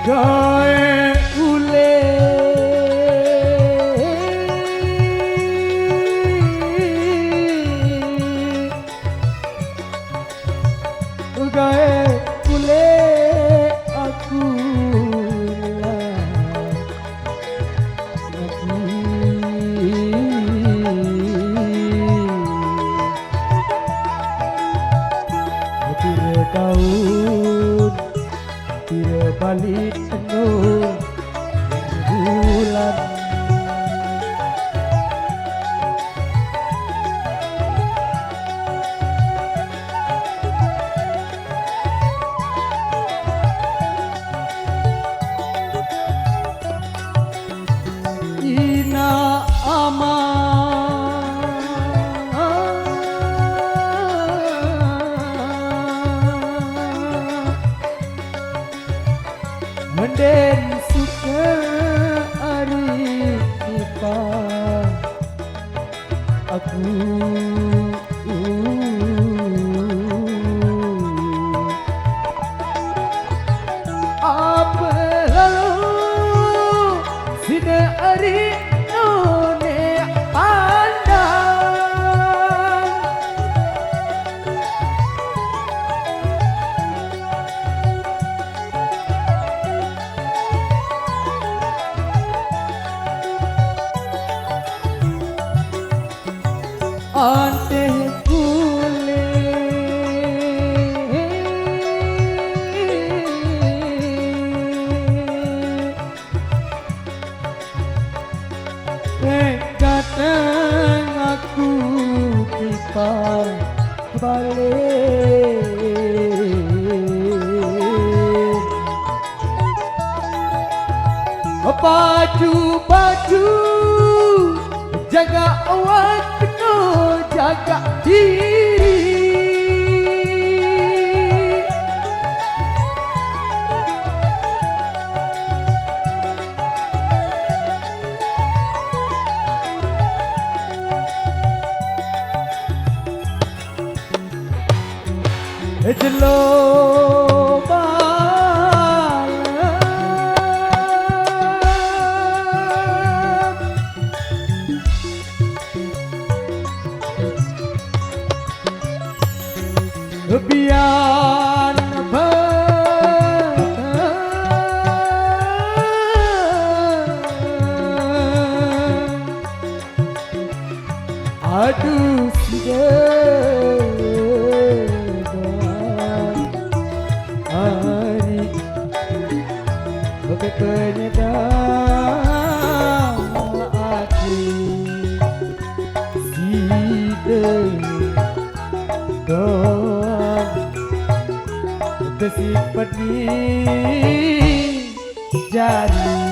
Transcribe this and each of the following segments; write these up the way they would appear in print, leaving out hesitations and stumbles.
gawe ule gawe ule aku tahun tidak balik penuh bulan ina menden suka ari ipa aku apa lalu sida ari none pandang ante kule datang aku pipa balik baju jaga awak penuh jaga diri Ejelo biar aduh hari penyedap hati kesifat jadi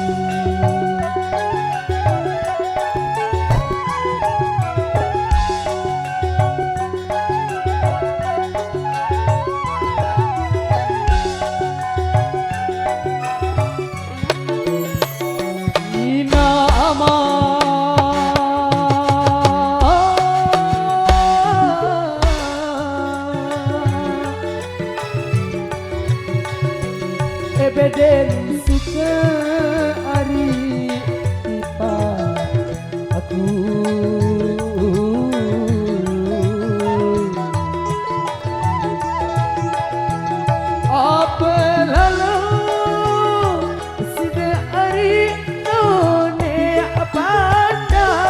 beden suka ari pipa aku apa lalu sida ari none pandang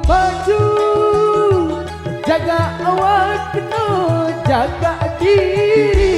baju jaga awak penuh jaga diri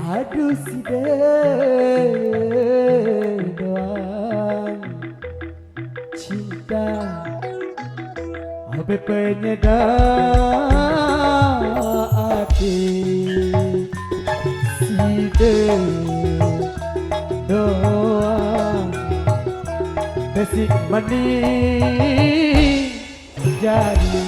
Aduh si doang cinta Abe penyedap hati si doang Besik manis jari